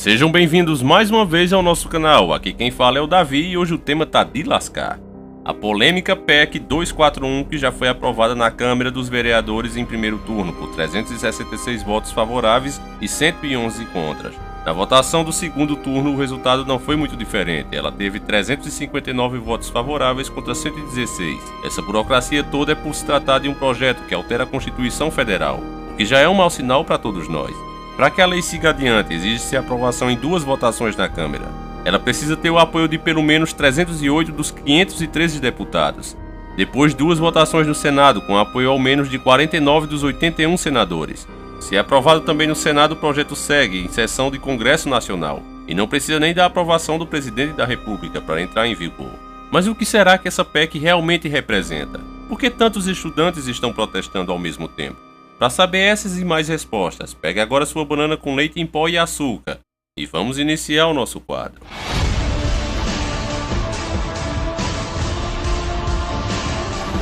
Sejam bem-vindos mais uma vez ao nosso canal, aqui quem fala é o Davi e hoje o tema tá de lascar. A polêmica PEC 241 que já foi aprovada na Câmara dos Vereadores em primeiro turno por 366 votos favoráveis e 111 contras. Na votação do segundo turno o resultado não foi muito diferente, ela teve 359 votos favoráveis contra 116. Essa burocracia toda é por se tratar de um projeto que altera a Constituição Federal, o que já é um mau sinal para todos nós. Para que a lei siga adiante, exige-se a aprovação em duas votações na Câmara. Ela precisa ter o apoio de pelo menos 308 dos 513 deputados. Depois, duas votações no Senado, com apoio ao menos de 49 dos 81 senadores. Se é aprovado também no Senado, o projeto segue em sessão de Congresso Nacional e não precisa nem da aprovação do Presidente da República para entrar em vigor. Mas o que será que essa PEC realmente representa? Por que tantos estudantes estão protestando ao mesmo tempo? Para saber essas e mais respostas, pegue agora sua banana com leite em pó e açúcar e vamos iniciar o nosso quadro.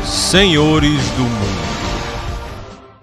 Senhores do Mundo.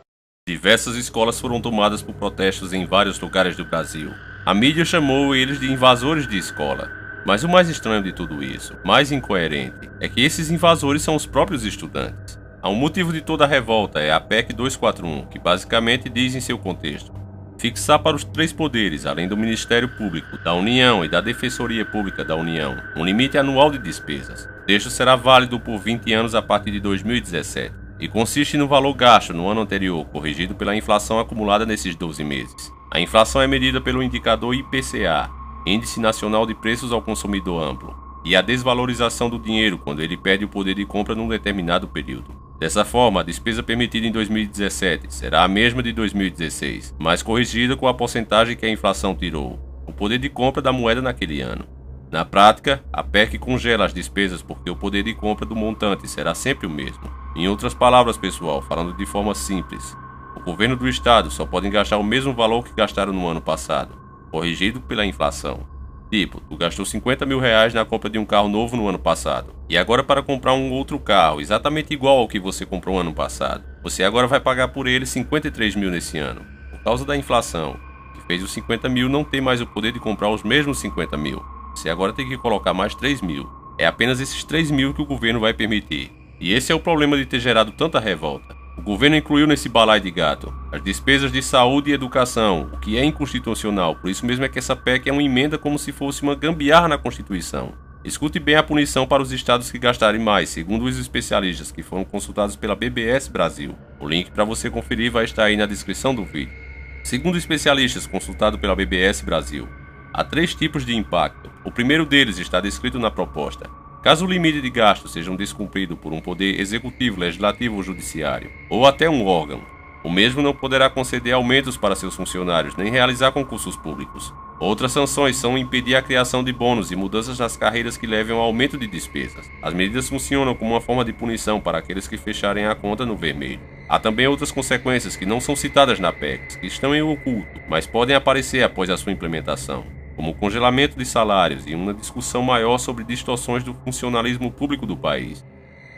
Diversas escolas foram tomadas por protestos em vários lugares do Brasil. A mídia chamou eles de invasores de escola. Mas o mais estranho de tudo isso, mais incoerente, é que esses invasores são os próprios estudantes. Há um motivo de toda a revolta, é a PEC 241, que basicamente diz em seu contexto: fixar para os três poderes, além do Ministério Público, da União e da Defensoria Pública da União, um limite anual de despesas. O texto será válido por 20 anos a partir de 2017 e consiste no valor gasto no ano anterior, corrigido pela inflação acumulada nesses 12 meses. A inflação é medida pelo indicador IPCA, Índice Nacional de Preços ao Consumidor Amplo, e a desvalorização do dinheiro quando ele perde o poder de compra num determinado período. Dessa forma, a despesa permitida em 2017 será a mesma de 2016, mas corrigida com a porcentagem que a inflação tirou, o poder de compra da moeda naquele ano. Na prática, a PEC congela as despesas porque o poder de compra do montante será sempre o mesmo. Em outras palavras, pessoal, falando de forma simples, o governo do estado só pode gastar o mesmo valor que gastaram no ano passado, corrigido pela inflação. Tipo, tu gastou 50 mil reais na compra de um carro novo no ano passado. E agora para comprar um outro carro, exatamente igual ao que você comprou ano passado, você agora vai pagar por ele 53 mil nesse ano. Por causa da inflação, que fez os 50 mil não ter mais o poder de comprar os mesmos 50 mil. Você agora tem que colocar mais 3 mil. É apenas esses 3 mil que o governo vai permitir. E esse é o problema de ter gerado tanta revolta. O governo incluiu nesse balaio de gato as despesas de saúde e educação, o que é inconstitucional, por isso mesmo é que essa PEC é uma emenda como se fosse uma gambiarra na Constituição. Escute bem a punição para os estados que gastarem mais, segundo os especialistas que foram consultados pela BBS Brasil. O link para você conferir vai estar aí na descrição do vídeo. Segundo especialistas consultados pela BBS Brasil, há 3 tipos de impacto. O primeiro deles está descrito na proposta. Caso o limite de gasto seja descumprido por um poder executivo, legislativo ou judiciário, ou até um órgão, o mesmo não poderá conceder aumentos para seus funcionários nem realizar concursos públicos. Outras sanções são impedir a criação de bônus e mudanças nas carreiras que levem ao aumento de despesas. As medidas funcionam como uma forma de punição para aqueles que fecharem a conta no vermelho. Há também outras consequências que não são citadas na PEC, que estão em oculto, mas podem aparecer após a sua implementação, como o congelamento de salários e uma discussão maior sobre distorções do funcionalismo público do país.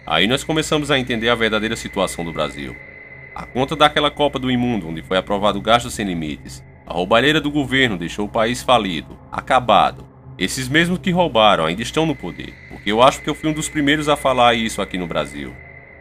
Aí nós começamos a entender a verdadeira situação do Brasil. A conta daquela Copa do Imundo, onde foi aprovado o gasto sem limites, a roubalheira do governo deixou o país falido, acabado. Esses mesmos que roubaram ainda estão no poder, porque eu acho que eu fui um dos primeiros a falar isso aqui no Brasil.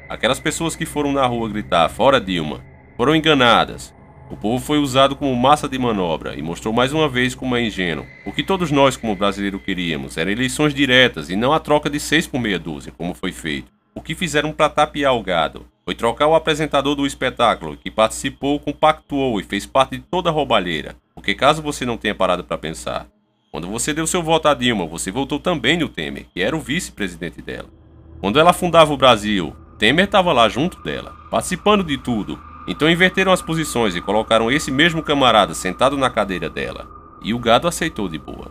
Aquelas pessoas que foram na rua gritar "Fora Dilma" foram enganadas. O povo foi usado como massa de manobra e mostrou mais uma vez como é ingênuo. O que todos nós como brasileiros queríamos eram eleições diretas e não a troca de 6 por meia dúzia, como foi feito. O que fizeram para tapear o gado foi trocar o apresentador do espetáculo que participou, compactuou e fez parte de toda a roubalheira. Porque caso você não tenha parado para pensar, quando você deu seu voto a Dilma, você votou também no Temer, que era o vice-presidente dela. Quando ela fundava o Brasil, Temer estava lá junto dela, participando de tudo. Então inverteram as posições e colocaram esse mesmo camarada sentado na cadeira dela. E o gado aceitou de boa.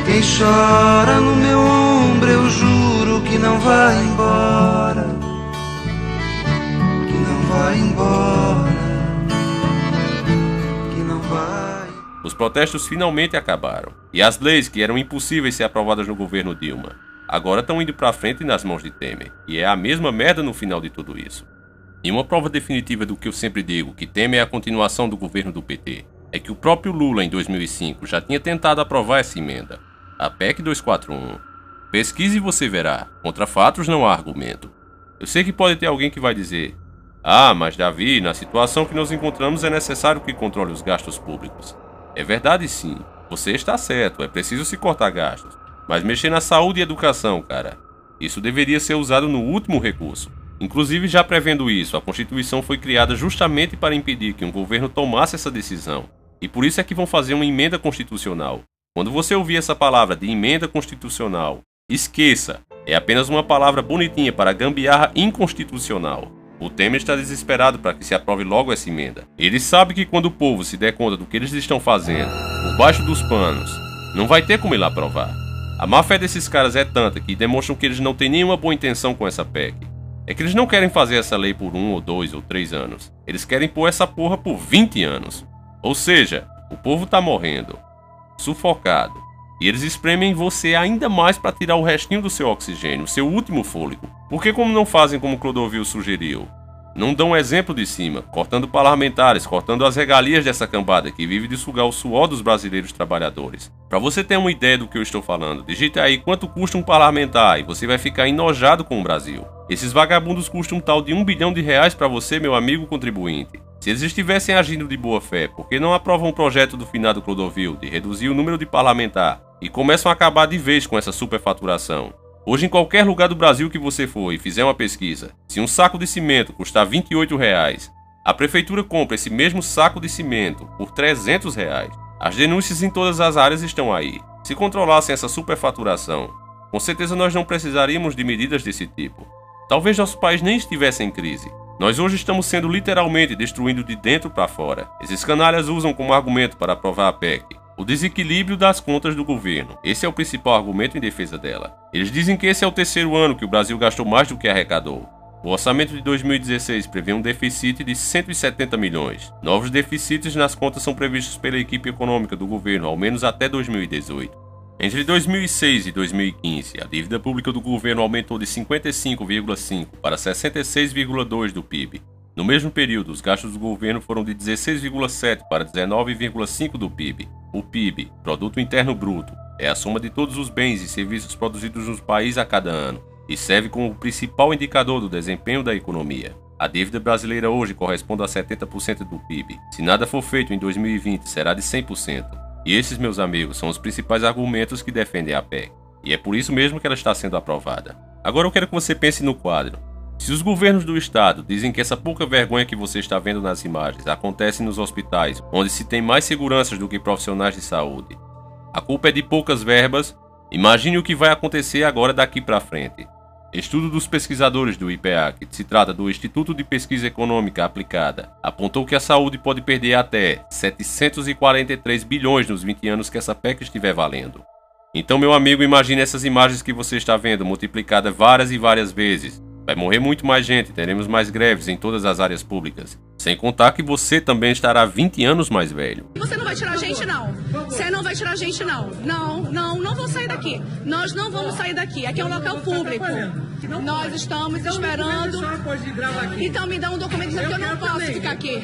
Quem chora no meu ombro, eu juro que não vai embora. Que não vai embora. Que não vai. Os protestos finalmente acabaram. E as leis que eram impossíveis ser aprovadas no governo Dilma agora estão indo pra frente nas mãos de Temer, e é a mesma merda no final de tudo isso. E uma prova definitiva do que eu sempre digo, que Temer é a continuação do governo do PT, é que o próprio Lula, em 2005, já tinha tentado aprovar essa emenda, a PEC 241. Pesquise e você verá, contra fatos não há argumento. Eu sei que pode ter alguém que vai dizer: ah, mas Davi, na situação que nos encontramos é necessário que controle os gastos públicos. É verdade sim, você está certo, é preciso se cortar gastos. Mas mexer na saúde e educação, cara, isso deveria ser usado no último recurso. Inclusive, já prevendo isso, a Constituição foi criada justamente para impedir que um governo tomasse essa decisão. E por isso é que vão fazer uma emenda constitucional. Quando você ouvir essa palavra de emenda constitucional, esqueça, é apenas uma palavra bonitinha para gambiarra inconstitucional. O Temer está desesperado para que se aprove logo essa emenda. Ele sabe que quando o povo se der conta do que eles estão fazendo, por baixo dos panos, não vai ter como ele aprovar. A má fé desses caras é tanta que demonstram que eles não têm nenhuma boa intenção com essa PEC. É que eles não querem fazer essa lei por 1 ou 2 ou 3 anos. Eles querem pôr essa porra por 20 anos. Ou seja, o povo tá morrendo, sufocado, e eles espremem você ainda mais para tirar o restinho do seu oxigênio, o seu último fôlego. Porque como não fazem como Clodovil sugeriu? Não dão um exemplo de cima, cortando parlamentares, cortando as regalias dessa cambada que vive de sugar o suor dos brasileiros trabalhadores. Para você ter uma ideia do que eu estou falando, digite aí quanto custa um parlamentar e você vai ficar enojado com o Brasil. Esses vagabundos custam um tal de R$1 bilhão para você, meu amigo contribuinte. Se eles estivessem agindo de boa fé, por que não aprovam um projeto do finado Clodovil de reduzir o número de parlamentar e começam a acabar de vez com essa superfaturação? Hoje, em qualquer lugar do Brasil que você for e fizer uma pesquisa, se um saco de cimento custar R$28, a prefeitura compra esse mesmo saco de cimento por R$300. As denúncias em todas as áreas estão aí. Se controlassem essa superfaturação, com certeza nós não precisaríamos de medidas desse tipo. Talvez nosso país nem estivesse em crise. Nós hoje estamos sendo literalmente destruindo de dentro para fora. Esses canalhas usam como argumento para aprovar a PEC o desequilíbrio das contas do governo. Esse é o principal argumento em defesa dela. Eles dizem que esse é o 3º ano que o Brasil gastou mais do que arrecadou. O orçamento de 2016 prevê um déficit de 170 milhões. Novos déficits nas contas são previstos pela equipe econômica do governo, ao menos até 2018. Entre 2006 e 2015, a dívida pública do governo aumentou de 55,5% para 66,2% do PIB. No mesmo período, os gastos do governo foram de 16,7% para 19,5% do PIB. O PIB, Produto Interno Bruto, é a soma de todos os bens e serviços produzidos no país a cada ano e serve como o principal indicador do desempenho da economia. A dívida brasileira hoje corresponde a 70% do PIB. Se nada for feito em 2020, será de 100%. E esses, meus amigos, são os principais argumentos que defendem a PEC. E é por isso mesmo que ela está sendo aprovada. Agora eu quero que você pense no quadro. Se os governos do estado dizem que essa pouca vergonha que você está vendo nas imagens acontece nos hospitais, onde se tem mais seguranças do que profissionais de saúde, a culpa é de poucas verbas, imagine o que vai acontecer agora daqui para frente. Estudo dos pesquisadores do IPEA, que se trata do Instituto de Pesquisa Econômica Aplicada, apontou que a saúde pode perder até 743 bilhões nos 20 anos que essa PEC estiver valendo. Então, meu amigo, imagine essas imagens que você está vendo multiplicadas várias e várias vezes. Vai morrer muito mais gente, teremos mais greves em todas as áreas públicas. Sem contar que você também estará 20 anos mais velho. Você não vai tirar a gente, não. Você não vai tirar a gente, não. Não vou sair daqui. Nós não vamos sair daqui. Aqui é um local público. Nós estamos esperando. Então me dá um documento dizendo que eu não posso ficar aqui.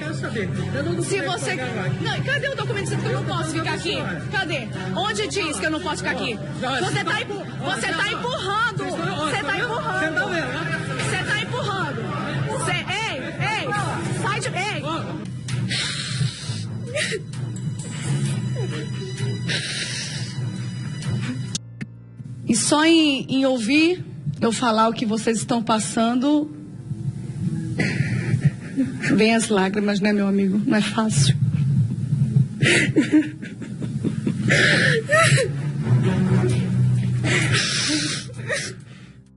Se você... Não, cadê o documento dizendo que eu não posso ficar aqui? Cadê? Onde diz que eu não posso ficar aqui? Você tá empurrando. Você tá empurrando. Você tá empurrando. Ei, sai de... Ei. E só em ouvir eu falar o que vocês estão passando, vem as lágrimas, né, meu amigo? Não é fácil.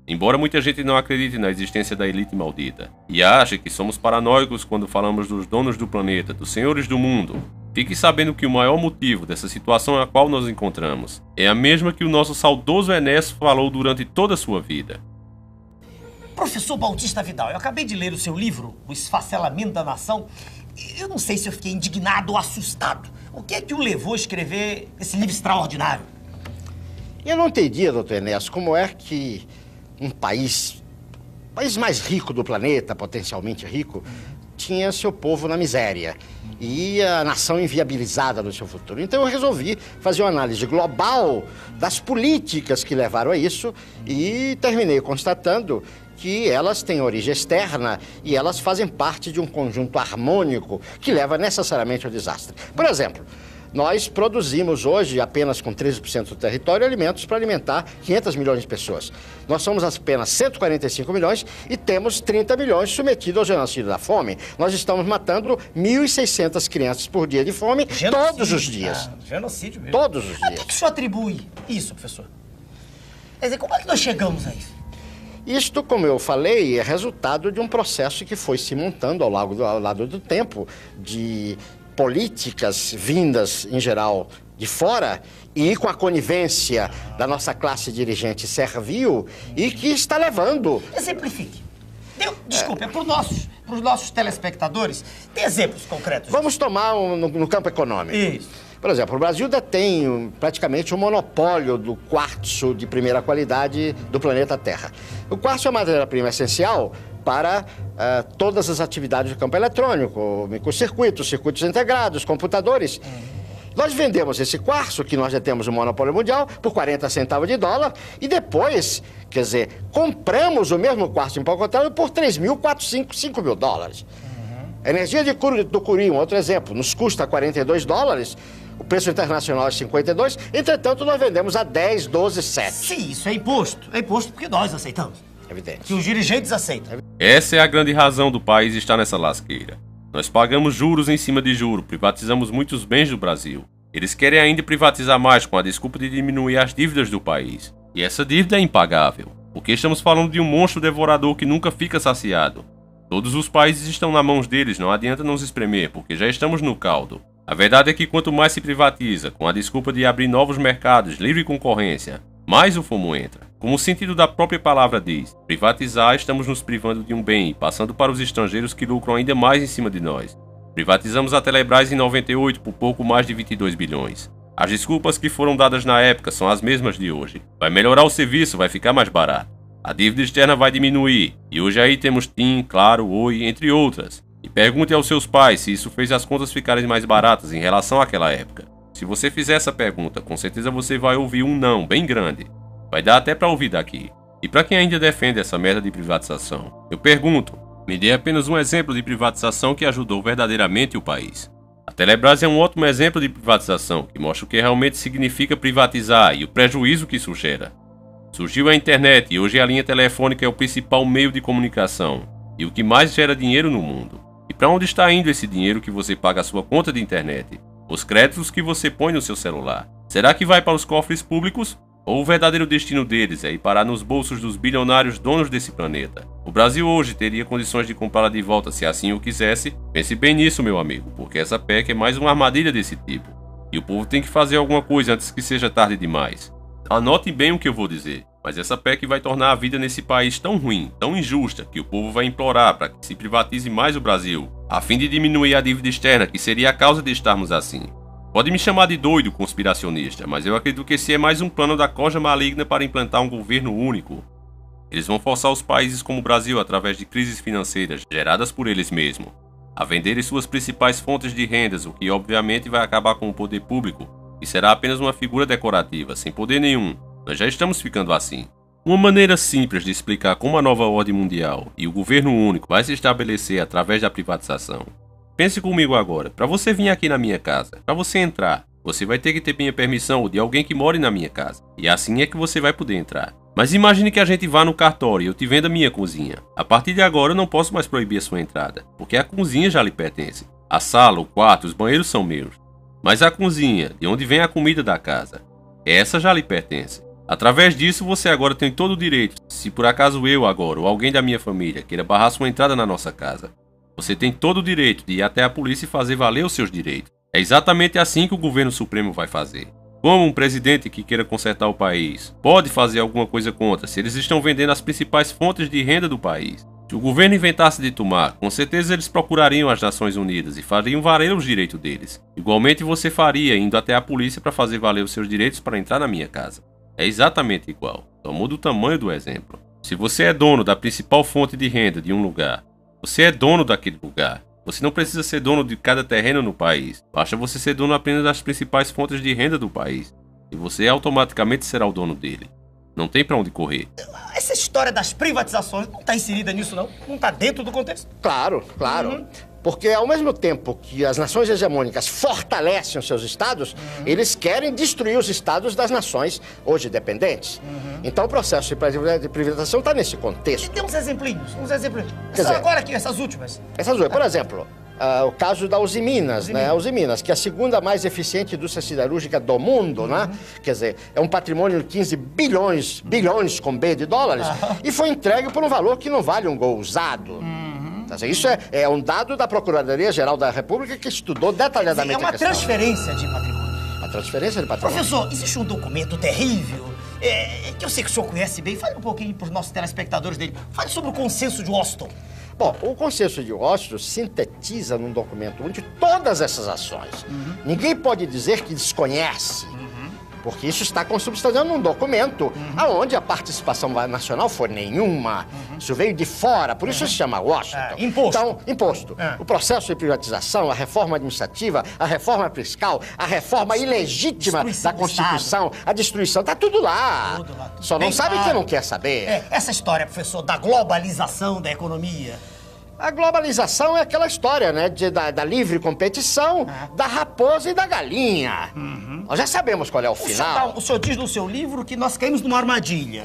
Embora muita gente não acredite na existência da elite maldita e ache que somos paranoicos quando falamos dos donos do planeta, dos senhores do mundo, fique sabendo que o maior motivo dessa situação a qual nos encontramos é a mesma que o nosso saudoso Enéas falou durante toda a sua vida. Professor Bautista Vidal, eu acabei de ler o seu livro, O Esfacelamento da Nação. Eu não sei se eu fiquei indignado ou assustado. O que é que o levou a escrever esse livro extraordinário? Eu não entendia, doutor Enéas, como é que um país mais rico do planeta, potencialmente rico, tinha seu povo na miséria. e a nação inviabilizada no seu futuro. Então eu resolvi fazer uma análise global das políticas que levaram a isso e terminei constatando que elas têm origem externa e elas fazem parte de um conjunto harmônico que leva necessariamente ao desastre. Por exemplo, nós produzimos hoje, apenas com 13% do território, alimentos para alimentar 500 milhões de pessoas. Nós somos apenas 145 milhões e temos 30 milhões submetidos ao genocídio da fome. Nós estamos matando 1.600 crianças por dia de fome, todos os dias. Genocídio mesmo. Todos os A dias. que o senhor atribui isso, professor? Quer dizer, como é que nós chegamos a isso? Isto, como eu falei, é resultado de um processo que foi se montando ao lado do tempo, de políticas vindas, em geral, de fora e com a conivência da nossa classe dirigente servil e que está levando... Exemplifique. Desculpe, para os nossos telespectadores, tem exemplos concretos. Vamos tomar no campo econômico. Isso. Por exemplo, o Brasil detém praticamente um monopólio do quartzo de primeira qualidade do planeta Terra. O quartzo é uma matéria-prima essencial para todas as atividades do campo eletrônico, microcircuitos, circuitos integrados, computadores. Nós vendemos esse quartzo, que nós já temos um monopólio mundial, por 40 centavos de dólar e depois, quer dizer, compramos o mesmo quartzo empacotado por 3.405 mil dólares. A energia do Cury, um outro exemplo, nos custa 42 dólares, o preço internacional é 52, entretanto nós vendemos a 10, 12, 7. Sim, isso é imposto. É imposto porque nós aceitamos. Evidente. Que os dirigentes aceitam. Essa é a grande razão do país estar nessa lasqueira. Nós pagamos juros em cima de juros, privatizamos muitos bens do Brasil. Eles querem ainda privatizar mais com a desculpa de diminuir as dívidas do país. E essa dívida é impagável, porque estamos falando de um monstro devorador que nunca fica saciado. Todos os países estão nas mãos deles, não adianta nos espremer, porque já estamos no caldo. A verdade é que quanto mais se privatiza, com a desculpa de abrir novos mercados, livre concorrência, mais o fumo entra. Como o sentido da própria palavra diz, privatizar, estamos nos privando de um bem e passando para os estrangeiros que lucram ainda mais em cima de nós. Privatizamos a Telebrás em 98 por pouco mais de 22 bilhões. As desculpas que foram dadas na época são as mesmas de hoje. Vai melhorar o serviço, vai ficar mais barato. A dívida externa vai diminuir, e hoje aí temos TIM, Claro, Oi, entre outras. E pergunte aos seus pais se isso fez as contas ficarem mais baratas em relação àquela época. Se você fizer essa pergunta, com certeza você vai ouvir um não bem grande. Vai dar até pra ouvir daqui. E pra quem ainda defende essa merda de privatização, eu pergunto, me dê apenas um exemplo de privatização que ajudou verdadeiramente o país. A Telebrás é um ótimo exemplo de privatização, que mostra o que realmente significa privatizar e o prejuízo que isso gera. Surgiu a internet e hoje a linha telefônica é o principal meio de comunicação e o que mais gera dinheiro no mundo. E para onde está indo esse dinheiro que você paga a sua conta de internet? Os créditos que você põe no seu celular? Será que vai para os cofres públicos? Ou o verdadeiro destino deles é ir parar nos bolsos dos bilionários donos desse planeta? O Brasil hoje teria condições de comprá-la de volta se assim o quisesse? Pense bem nisso, meu amigo, porque essa PEC é mais uma armadilha desse tipo. E o povo tem que fazer alguma coisa antes que seja tarde demais. Anote bem o que eu vou dizer, mas essa PEC vai tornar a vida nesse país tão ruim, tão injusta, que o povo vai implorar para que se privatize mais o Brasil, a fim de diminuir a dívida externa, que seria a causa de estarmos assim. Pode me chamar de doido conspiracionista, mas eu acredito que esse é mais um plano da corja maligna para implantar um governo único. Eles vão forçar os países como o Brasil, através de crises financeiras geradas por eles mesmos, a venderem suas principais fontes de rendas, o que obviamente vai acabar com o poder público, e será apenas uma figura decorativa, sem poder nenhum. Nós já estamos ficando assim. Uma maneira simples de explicar como a nova ordem mundial e o governo único vai se estabelecer através da privatização. Pense comigo agora, para você vir aqui na minha casa, para você entrar, você vai ter que ter minha permissão ou de alguém que more na minha casa, e assim é que você vai poder entrar. Mas imagine que a gente vá no cartório e eu te venda a minha cozinha. A partir de agora eu não posso mais proibir a sua entrada, porque a cozinha já lhe pertence. A sala, o quarto, os banheiros são meus. Mas a cozinha, de onde vem a comida da casa, essa já lhe pertence. Através disso, você agora tem todo o direito, se por acaso eu agora ou alguém da minha família queira barrar sua entrada na nossa casa, você tem todo o direito de ir até a polícia e fazer valer os seus direitos. É exatamente assim que o governo supremo vai fazer. Como um presidente que queira consertar o país pode fazer alguma coisa contra se eles estão vendendo as principais fontes de renda do país? Se o governo inventasse de tomar, com certeza eles procurariam as Nações Unidas e fariam valer os direitos deles. Igualmente você faria indo até a polícia para fazer valer os seus direitos para entrar na minha casa. É exatamente igual, só muda o tamanho do exemplo. Se você é dono da principal fonte de renda de um lugar, você é dono daquele lugar. Você não precisa ser dono de cada terreno no país. Basta você ser dono apenas das principais fontes de renda do país. E você automaticamente será o dono dele. Não tem pra onde correr. Essa história das privatizações não está inserida nisso, não? Não está dentro do contexto? Claro, claro. Porque ao mesmo tempo que as nações hegemônicas fortalecem os seus estados, eles querem destruir os estados das nações hoje dependentes. Então o processo de privatização está nesse contexto. Tem uns exemplinhos, Quer dizer, agora aqui, essas últimas. Essas duas, por exemplo, o caso da Uzi Minas, né? A Uzi Minas, que é a segunda mais eficiente indústria siderúrgica do mundo, né? Quer dizer, é um patrimônio de 15 bilhões com B de dólares, e foi entregue por um valor que não vale um gol usado. Isso é um dado da Procuradoria-Geral da República que estudou detalhadamente a questão. É uma transferência de patrimônio. Uma transferência de patrimônio. Professor, existe um documento terrível, que eu sei que o senhor conhece bem. Fale um pouquinho para os nossos telespectadores dele. Fale sobre o Consenso de Washington. Bom, o Consenso de Washington sintetiza num documento onde todas essas ações. Ninguém pode dizer que desconhece. Porque isso está consubstanciado num documento onde a participação nacional foi nenhuma. Isso veio de fora, por isso se chama Washington. Imposto. Então, imposto. O processo de privatização, a reforma administrativa, a reforma fiscal, a reforma ilegítima da Constituição, a destruição, tá tudo lá. Só não sabe quem não quer saber. Essa história, professor, da globalização da economia. A globalização é aquela história, né, da livre competição, da raposa e da galinha. Nós já sabemos qual é o final. O senhor diz no seu livro que nós caímos numa armadilha.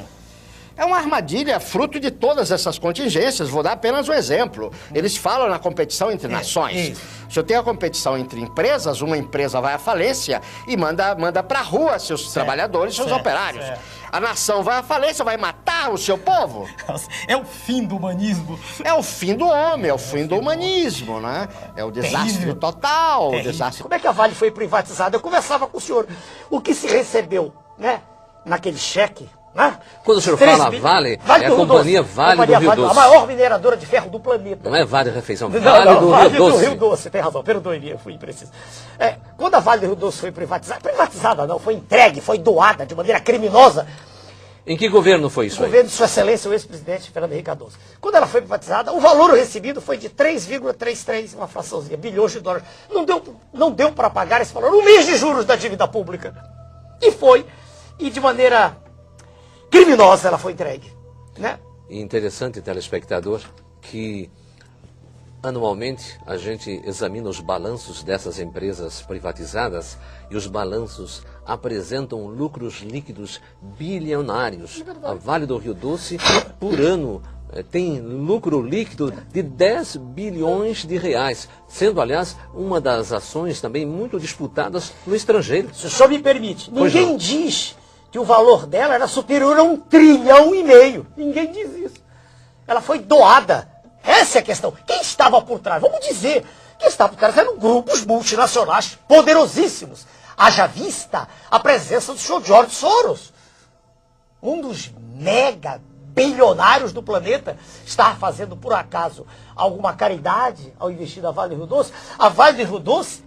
É uma armadilha fruto de todas essas contingências. Vou dar apenas um exemplo. Eles falam na competição entre nações. Se eu tenho a competição entre empresas, uma empresa vai à falência e manda pra rua seus trabalhadores, seus operários. A nação vai à falência, vai matar o seu povo. É o fim do humanismo. É o fim do homem, é o fim do humanismo, né? É o desastre total, o desastre. Como é que a Vale foi privatizada? Eu conversava com o senhor. O que se recebeu, né, naquele cheque, né? Quando o senhor fala Vale, é a companhia Vale do Rio Doce. A maior mineradora de ferro do planeta. Não é Vale Refeição, Vale do Rio Doce. Rio Doce, tem razão, perdoe-me, eu fui impreciso. Quando a Vale do Rio Doce foi privatizada não, foi entregue, foi doada de maneira criminosa. Em que governo foi isso aí? O governo de Sua Excelência, o ex-presidente Fernando Henrique Cardoso. Quando ela foi privatizada, o valor recebido foi de 3,33, uma fraçãozinha, bilhões de dólares. Não deu para pagar esse valor, um mês de juros da dívida pública. E de maneira criminosa ela foi entregue, né? Interessante, telespectador, que anualmente a gente examina os balanços dessas empresas privatizadas e os balanços apresentam lucros líquidos bilionários. A Vale do Rio Doce, por ano, tem lucro líquido de 10 bilhões de reais, sendo, aliás, uma das ações também muito disputadas no estrangeiro. Se o senhor me permite, ninguém diz que o valor dela era superior a 1,5 trilhão. Ninguém diz isso. Ela foi doada. Essa é a questão. Quem estava por trás? Vamos dizer, quem estava por trás eram grupos multinacionais poderosíssimos. Haja vista a presença do senhor George Soros. Um dos mega bilionários do planeta está fazendo, por acaso, alguma caridade ao investir na Vale do Rio Doce. A Vale do Rio Doce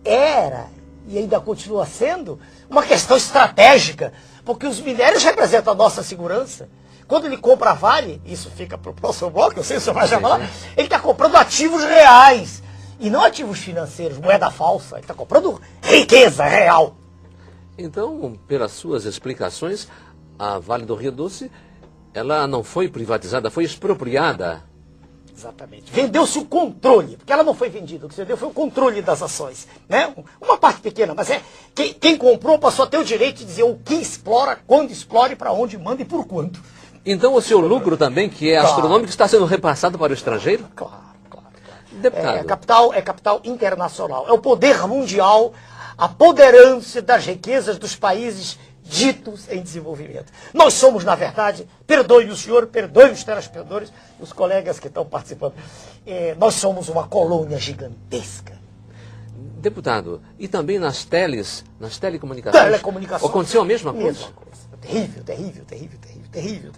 era, e ainda continua sendo, uma questão estratégica, porque os minérios representam a nossa segurança. Quando ele compra a Vale, isso fica para o próximo bloco, eu sei se o senhor vai já falar, ele está comprando ativos reais, e não ativos financeiros, moeda falsa, ele está comprando riqueza real. Então, pelas suas explicações, a Vale do Rio Doce, ela não foi privatizada, foi expropriada. Exatamente. Vendeu-se o controle, porque ela não foi vendida, o que se vendeu foi o controle das ações, né? Uma parte pequena, mas quem comprou passou a ter o direito de dizer o que explora, quando explora, para onde manda e por quanto. Então o seu lucro também, que é astronômico, está sendo repassado para o estrangeiro? Claro. Deputado. É capital internacional, é o poder mundial, a poderância das riquezas dos países ditos em desenvolvimento. Nós somos, na verdade, perdoe o senhor, perdoe os telespectadores, os colegas que estão participando, nós somos uma colônia gigantesca. Deputado, e também nas telecomunicações? Telecomunicações. Aconteceu a mesma coisa? Terrível.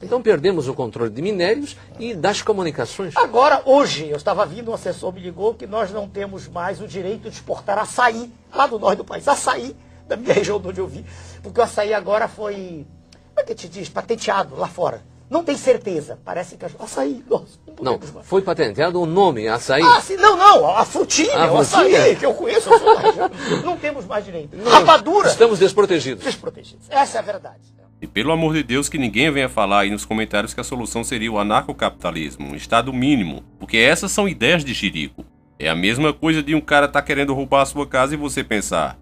Então perdemos o controle de minérios e das comunicações. Agora, hoje, eu estava vindo, um assessor me ligou que nós não temos mais o direito de exportar açaí, lá do norte do país, açaí, da minha região de onde eu vi, porque o açaí agora foi, como é que te diz, patenteado lá fora. Não tem certeza. Parece que... Açaí, nossa. Não, foi patenteado o nome, açaí. Ah, sim, não, a frutinha, o açaí, que eu conheço. Não temos mais direito. Rapadura. Estamos desprotegidos. Desprotegidos. Essa é a verdade. E pelo amor de Deus que ninguém venha falar aí nos comentários que a solução seria o anarcocapitalismo, um estado mínimo, porque essas são ideias de jirico. É a mesma coisa de um cara tá querendo roubar a sua casa e você pensar,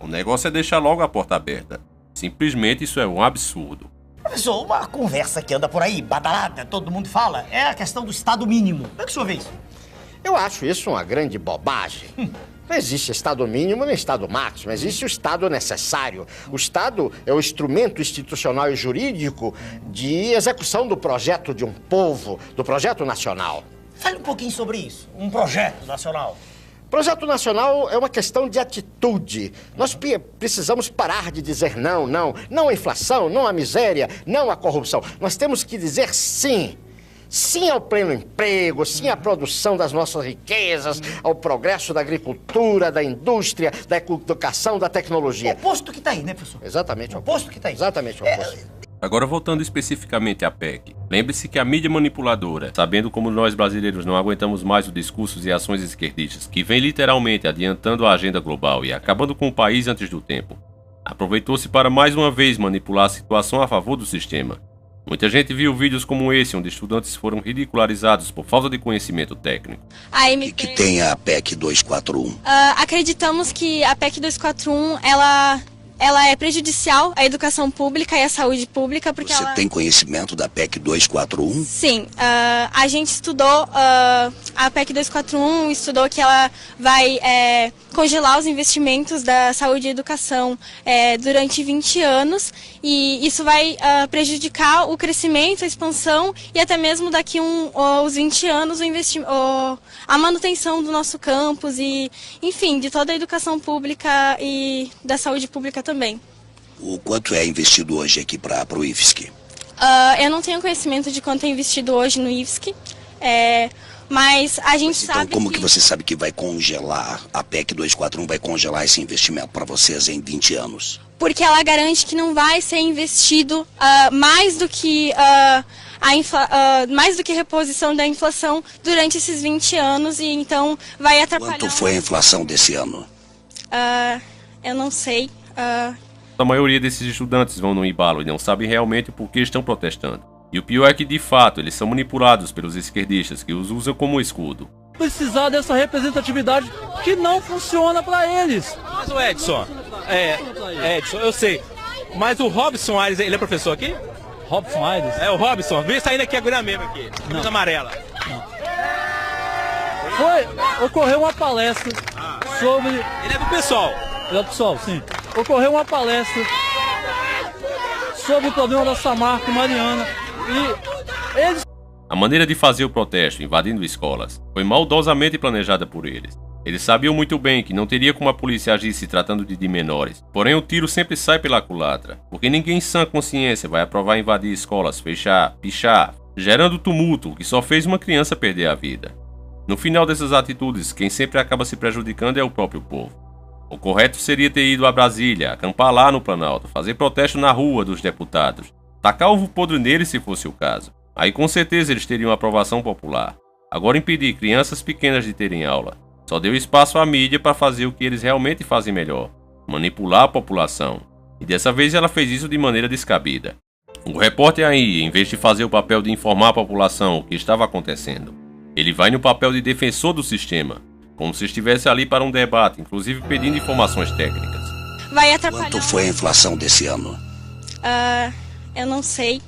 o negócio é deixar logo a porta aberta. Simplesmente isso é um absurdo. Professor, uma conversa que anda por aí, badalada, todo mundo fala, é a questão do estado mínimo. Como é que o senhor vê isso? Eu acho isso uma grande bobagem. Não existe estado mínimo nem estado máximo, existe o estado necessário. O estado é o instrumento institucional e jurídico de execução do projeto de um povo, do projeto nacional. Fale um pouquinho sobre isso, um projeto nacional. Projeto nacional é uma questão de atitude. Nós precisamos parar de dizer não à inflação, não à miséria, não à corrupção. Nós temos que dizer sim. Sim ao pleno emprego, sim à produção das nossas riquezas, ao progresso da agricultura, da indústria, da educação, da tecnologia. O oposto que está aí, né, professor? Exatamente o oposto que está aí. Exatamente o oposto. Agora voltando especificamente à PEC, lembre-se que a mídia manipuladora, sabendo como nós brasileiros não aguentamos mais os discursos e ações esquerdistas, que vem literalmente adiantando a agenda global e acabando com o país antes do tempo, aproveitou-se para mais uma vez manipular a situação a favor do sistema. Muita gente viu vídeos como esse, onde estudantes foram ridicularizados por falta de conhecimento técnico. O que tem a PEC 241? Acreditamos que a PEC 241, ela é prejudicial à educação pública e à saúde pública, porque Você tem conhecimento da PEC 241? Sim, a gente estudou a PEC 241, estudou que ela vai congelar os investimentos da saúde e educação durante 20 anos, e isso vai prejudicar o crescimento, a expansão e até mesmo daqui os 20 anos a manutenção do nosso campus e, enfim, de toda a educação pública e da saúde pública também. O quanto é investido hoje aqui para o IFSC? Eu não tenho conhecimento de quanto é investido hoje no IFSC, mas a gente sabe Então, como que você sabe que vai congelar, a PEC 241 vai congelar esse investimento para vocês em 20 anos? Porque ela garante que não vai ser investido mais do que mais do que reposição da inflação durante esses 20 anos, e então vai atrapalhar... Quanto foi a inflação desse ano? Eu não sei. A maioria desses estudantes vão no embalo e não sabem realmente o porquê estão protestando. E o pior é que, de fato, eles são manipulados pelos esquerdistas que os usam como escudo. Precisar dessa representatividade que não funciona para eles. Mas o Edson, Edson, eu sei, mas o Robson Aires, ele é professor aqui? Robson Aires? É, o Robson, vem saindo aqui agora mesmo aqui, camisa amarela. Ocorreu uma palestra sobre... Ele é do PSOL. Ele é do PSOL, sim. Ocorreu uma palestra sobre o problema da Samarco e Mariana, e eles... A maneira de fazer o protesto, invadindo escolas, foi maldosamente planejada por eles. Eles sabiam muito bem que não teria como a polícia agir se tratando de menores, porém o tiro sempre sai pela culatra, porque ninguém em sã consciência vai aprovar invadir escolas, fechar, pichar, gerando tumulto que só fez uma criança perder a vida. No final dessas atitudes, quem sempre acaba se prejudicando é o próprio povo. O correto seria ter ido a Brasília, acampar lá no Planalto, fazer protesto na rua dos deputados, tacar ovo podre neles se fosse o caso. Aí com certeza eles teriam aprovação popular. Agora impedir crianças pequenas de terem aula só deu espaço à mídia para fazer o que eles realmente fazem melhor: manipular a população. E dessa vez ela fez isso de maneira descabida. O repórter aí, em vez de fazer o papel de informar a população o que estava acontecendo, ele vai no papel de defensor do sistema, como se estivesse ali para um debate, inclusive pedindo informações técnicas. Vai atrapalhar... Quanto foi a inflação desse ano? Eu não sei.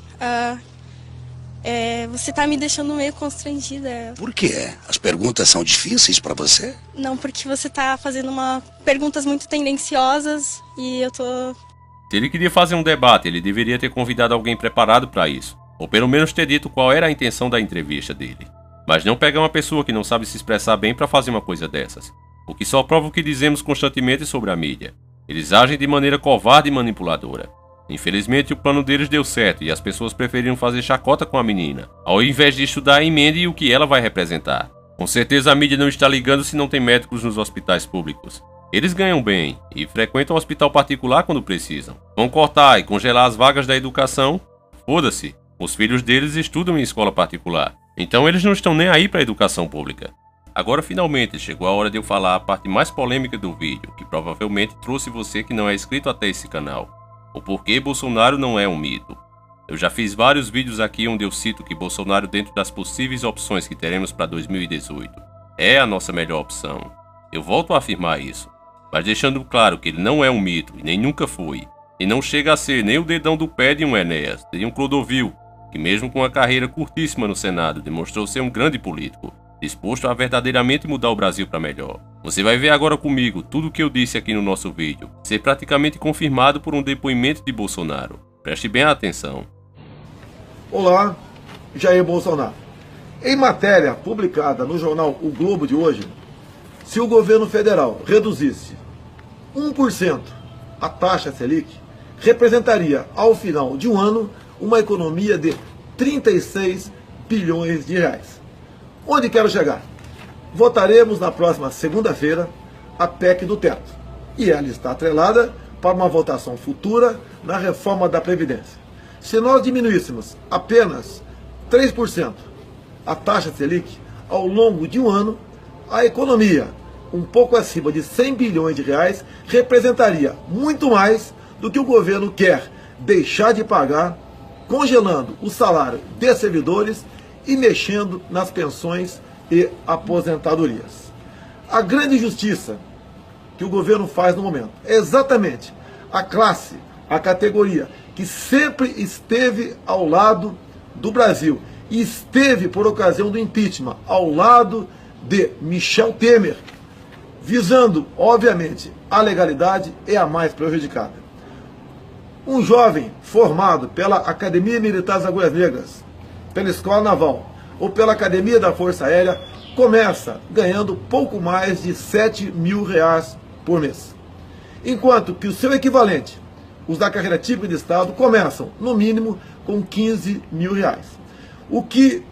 Você tá me deixando meio constrangida. Por quê? As perguntas são difíceis para você? Não, porque você tá fazendo perguntas muito tendenciosas e eu tô... Se ele queria fazer um debate, ele deveria ter convidado alguém preparado para isso, ou pelo menos ter dito qual era a intenção da entrevista dele. Mas não pegar uma pessoa que não sabe se expressar bem para fazer uma coisa dessas, o que só prova o que dizemos constantemente sobre a mídia. Eles agem de maneira covarde e manipuladora. Infelizmente o plano deles deu certo e as pessoas preferiram fazer chacota com a menina, ao invés de estudar a emenda e o que ela vai representar. Com certeza a mídia não está ligando se não tem médicos nos hospitais públicos. Eles ganham bem e frequentam o hospital particular quando precisam. Vão cortar e congelar as vagas da educação? Foda-se. Os filhos deles estudam em escola particular, então eles não estão nem aí para a educação pública. Agora finalmente chegou a hora de eu falar a parte mais polêmica do vídeo, que provavelmente trouxe você que não é inscrito até esse canal. O porquê Bolsonaro não é um mito. Eu já fiz vários vídeos aqui onde eu cito que Bolsonaro, dentro das possíveis opções que teremos para 2018, é a nossa melhor opção. Eu volto a afirmar isso, mas deixando claro que ele não é um mito e nem nunca foi, e não chega a ser nem o dedão do pé de um Enéas, de um Clodovil, que mesmo com uma carreira curtíssima no Senado demonstrou ser um grande político, disposto a verdadeiramente mudar o Brasil para melhor. Você vai ver agora comigo tudo o que eu disse aqui no nosso vídeo ser praticamente confirmado por um depoimento de Bolsonaro. Preste bem atenção. Olá, Jair Bolsonaro. Em matéria publicada no jornal O Globo de hoje, se o governo federal reduzisse 1% a taxa Selic, representaria ao final de um ano uma economia de 36 bilhões de reais. Onde quero chegar? Votaremos na próxima segunda-feira a PEC do teto. E ela está atrelada para uma votação futura na reforma da Previdência. Se nós diminuíssemos apenas 3% a taxa Selic, ao longo de um ano, a economia, um pouco acima de 100 bilhões de reais, representaria muito mais do que o governo quer deixar de pagar, congelando o salário de servidores e mexendo nas pensões e aposentadorias. A grande injustiça que o governo faz no momento é exatamente a classe, a categoria que sempre esteve ao lado do Brasil e esteve, por ocasião do impeachment, ao lado de Michel Temer, visando, obviamente, a legalidade, é a mais prejudicada. Um jovem formado pela Academia Militar das Agulhas Negras, pela Escola Naval ou pela Academia da Força Aérea, começa ganhando pouco mais de 7 mil reais por mês. Enquanto que o seu equivalente, os da carreira típica de Estado, começam, no mínimo, com 15 mil reais. O que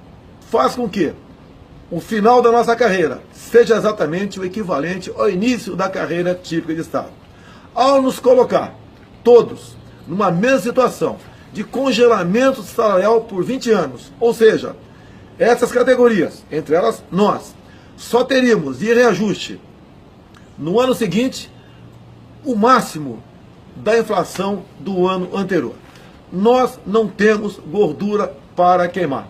faz com que o final da nossa carreira seja exatamente o equivalente ao início da carreira típica de Estado. Ao nos colocar todos numa mesma situação de congelamento salarial por 20 anos, ou seja, essas categorias, entre elas nós, só teríamos de reajuste no ano seguinte o máximo da inflação do ano anterior. Nós não temos gordura para queimar.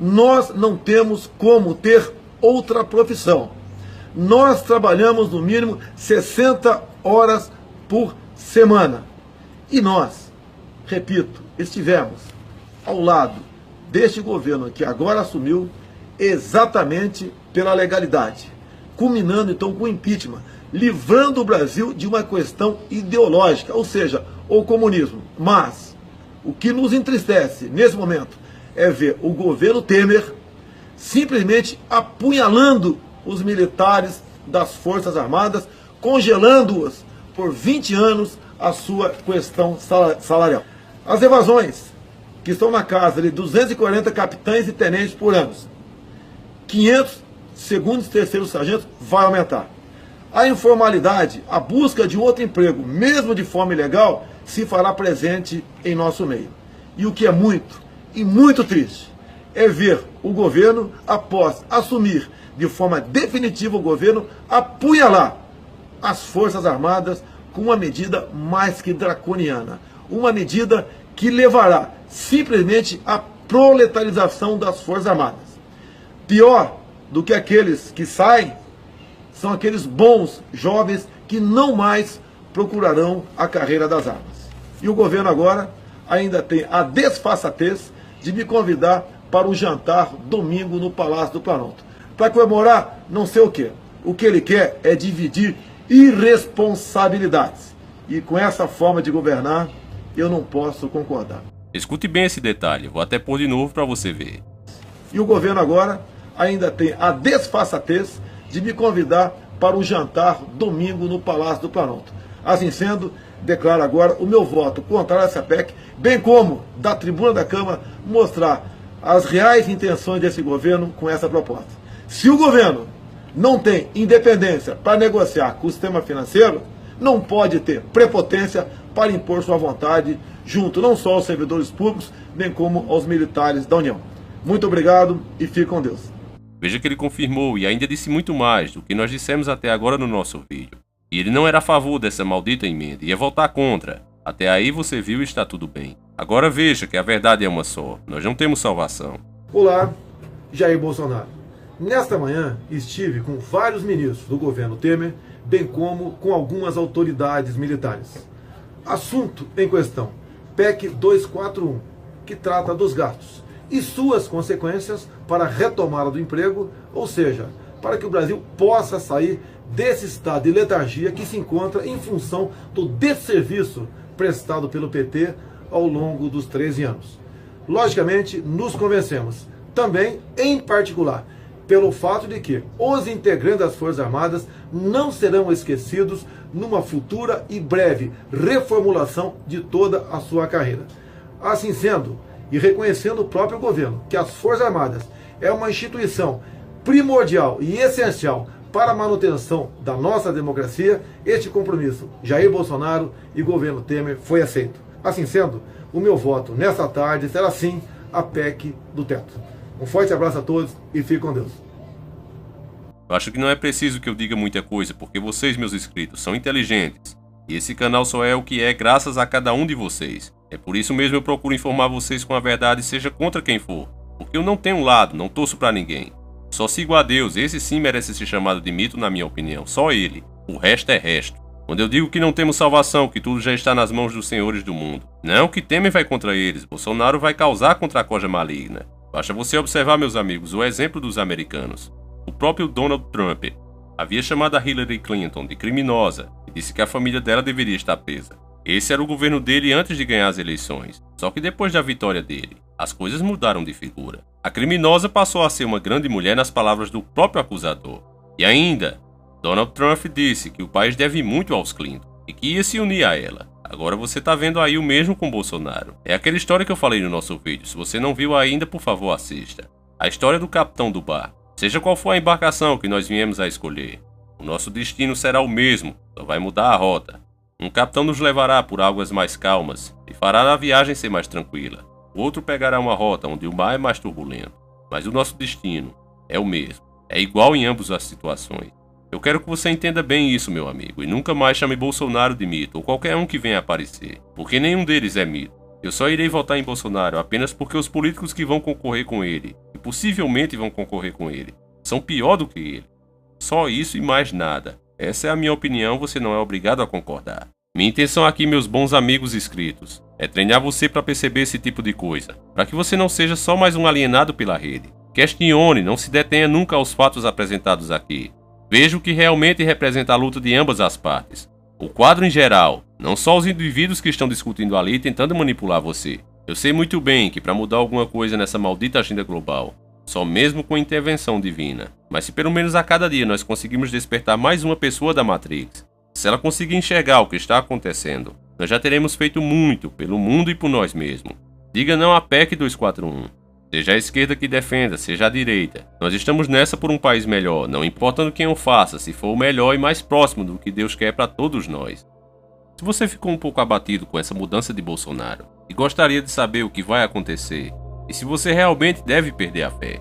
Nós não temos como ter outra profissão. Nós trabalhamos no mínimo 60 horas por semana. E nós, repito, estivemos ao lado deste governo que agora assumiu exatamente pela legalidade, culminando então com o impeachment, livrando o Brasil de uma questão ideológica, ou seja, o comunismo. Mas o que nos entristece nesse momento é ver o governo Temer simplesmente apunhalando os militares das Forças Armadas, congelando-os por 20 anos a sua questão salarial. As evasões, que estão na casa de 240 capitães e tenentes por ano, 500 segundos e terceiros sargentos, vai aumentar. A informalidade, a busca de outro emprego, mesmo de forma ilegal, se fará presente em nosso meio. E o que é muito e muito triste é ver o governo, após assumir de forma definitiva o governo, apunhalar as Forças Armadas com uma medida mais que draconiana. Uma medida que levará simplesmente à proletarização das Forças Armadas. Pior do que aqueles que saem são aqueles bons jovens que não mais procurarão a carreira das armas. E o governo agora ainda tem a desfaçatez de me convidar para um jantar domingo no Palácio do Planalto. Para comemorar não sei o quê. O que ele quer é dividir irresponsabilidades. E com essa forma de governar, eu não posso concordar. Escute bem esse detalhe, vou até pôr de novo para você ver. E o governo agora ainda tem a desfaçatez de me convidar para um jantar domingo no Palácio do Planalto. Assim sendo, declaro agora o meu voto contrário a essa PEC, bem como, da tribuna da Câmara, mostrar as reais intenções desse governo com essa proposta. Se o governo não tem independência para negociar com o sistema financeiro, não pode ter prepotência para impor sua vontade junto não só aos servidores públicos, bem como aos militares da União. Muito obrigado e fique com Deus. Veja que ele confirmou e ainda disse muito mais do que nós dissemos até agora no nosso vídeo. E ele não era a favor dessa maldita emenda, ia votar contra. Até aí você viu e está tudo bem. Agora veja que a verdade é uma só, nós não temos salvação. Olá, Jair Bolsonaro. Nesta manhã estive com vários ministros do governo Temer, bem como com algumas autoridades militares. Assunto em questão, PEC 241, que trata dos gastos e suas consequências para a retomada do emprego, ou seja, para que o Brasil possa sair desse estado de letargia que se encontra em função do desserviço prestado pelo PT ao longo dos 13 anos. Logicamente, nos convencemos, também, em particular, pelo fato de que os integrantes das Forças Armadas não serão esquecidos numa futura e breve reformulação de toda a sua carreira. Assim sendo, e reconhecendo o próprio governo que as Forças Armadas é uma instituição primordial e essencial para a manutenção da nossa democracia, este compromisso, Jair Bolsonaro e governo Temer, foi aceito. Assim sendo, o meu voto nesta tarde será sim a PEC do teto. Um forte abraço a todos e fique com Deus. Eu acho que não é preciso que eu diga muita coisa, porque vocês, meus inscritos, são inteligentes. E esse canal só é o que é graças a cada um de vocês. É por isso mesmo eu procuro informar vocês com a verdade, seja contra quem for. Porque eu não tenho um lado, não torço pra ninguém. Só sigo a Deus, esse sim merece ser chamado de mito na minha opinião, só ele. O resto é resto. Quando eu digo que não temos salvação, que tudo já está nas mãos dos senhores do mundo. Não que Temer vai contra eles, Bolsonaro vai causar contra a coja maligna. Basta você observar, meus amigos, o exemplo dos americanos. O próprio Donald Trump havia chamado a Hillary Clinton de criminosa e disse que a família dela deveria estar presa. Esse era o governo dele antes de ganhar as eleições. Só que depois da vitória dele, as coisas mudaram de figura. A criminosa passou a ser uma grande mulher nas palavras do próprio acusador. E ainda, Donald Trump disse que o país deve muito aos Clinton e que ia se unir a ela. Agora você tá vendo aí o mesmo com Bolsonaro. É aquela história que eu falei no nosso vídeo. Se você não viu ainda, por favor, assista. A história do capitão do bar. Seja qual for a embarcação que nós viemos a escolher, o nosso destino será o mesmo, só vai mudar a rota. Um capitão nos levará por águas mais calmas e fará a viagem ser mais tranquila. O outro pegará uma rota onde o mar é mais turbulento. Mas o nosso destino é o mesmo. É igual em ambas as situações. Eu quero que você entenda bem isso, meu amigo, e nunca mais chame Bolsonaro de mito ou qualquer um que venha aparecer, porque nenhum deles é mito. Eu só irei votar em Bolsonaro apenas porque os políticos que vão concorrer com ele, e possivelmente vão concorrer com ele, são pior do que ele. Só isso e mais nada. Essa é a minha opinião, você não é obrigado a concordar. Minha intenção aqui, meus bons amigos inscritos, é treinar você para perceber esse tipo de coisa, para que você não seja só mais um alienado pela rede. Questione, não se detenha nunca aos fatos apresentados aqui. Veja o que realmente representa a luta de ambas as partes. O quadro em geral, não só os indivíduos que estão discutindo ali e tentando manipular você. Eu sei muito bem que para mudar alguma coisa nessa maldita agenda global, só mesmo com intervenção divina. Mas se pelo menos a cada dia nós conseguimos despertar mais uma pessoa da Matrix, se ela conseguir enxergar o que está acontecendo, nós já teremos feito muito pelo mundo e por nós mesmos. Diga não à PEC 241. Seja a esquerda que defenda, seja a direita. Nós estamos nessa por um país melhor, não importando quem o faça, se for o melhor e mais próximo do que Deus quer para todos nós. Se você ficou um pouco abatido com essa mudança de Bolsonaro e gostaria de saber o que vai acontecer, e se você realmente deve perder a fé,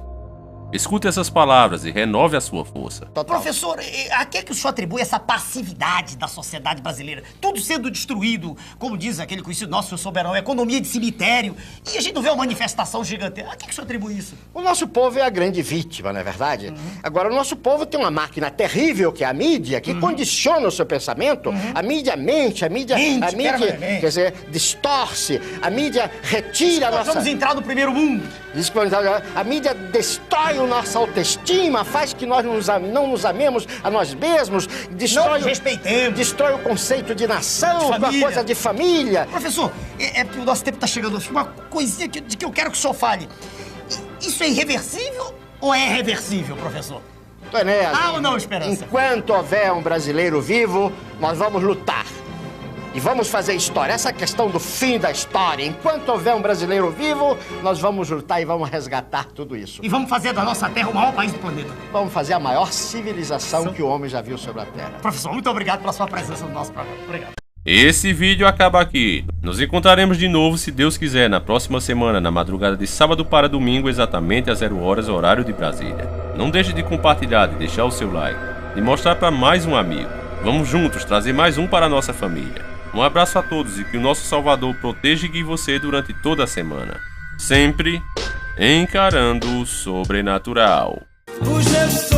escute essas palavras e renove a sua força. Professor, a que é que o senhor atribui essa passividade da sociedade brasileira? Tudo sendo destruído, como diz aquele conhecido nosso, seu soberano, economia de cemitério, e a gente não vê uma manifestação gigantesca. A que é que o senhor atribui isso? O nosso povo é a grande vítima, não é verdade? Agora, o nosso povo tem uma máquina terrível, que é a mídia, que condiciona o seu pensamento. A mídia mente, a mídia quer dizer, distorce, a mídia retira a nossa... Nós vamos entrar no primeiro mundo. Diz que a mídia destrói a nossa autoestima, faz que nós não nos amemos a nós mesmos, destrói o conceito de nação, a coisa de família. Professor, o nosso tempo está chegando. Uma coisinha de que eu quero que o senhor fale. Isso é irreversível ou é reversível, professor? Tonelli, ou não, Esperança? Enquanto houver um brasileiro vivo, nós vamos lutar. E vamos fazer história. Essa questão do fim da história. Enquanto houver um brasileiro vivo, nós vamos lutar e vamos resgatar tudo isso. E vamos fazer da nossa Terra o maior país do planeta. Vamos fazer a maior civilização que o homem já viu sobre a Terra. Professor, muito obrigado pela sua presença no nosso programa. Obrigado. Esse vídeo acaba aqui. Nos encontraremos de novo, se Deus quiser, na próxima semana, na madrugada de sábado para domingo, exatamente às 0 horas, horário de Brasília. Não deixe de compartilhar, de deixar o seu like, de mostrar para mais um amigo. Vamos juntos trazer mais um para a nossa família. Um abraço a todos e que o nosso Salvador proteja e guie você durante toda a semana. Sempre encarando o sobrenatural. Os meus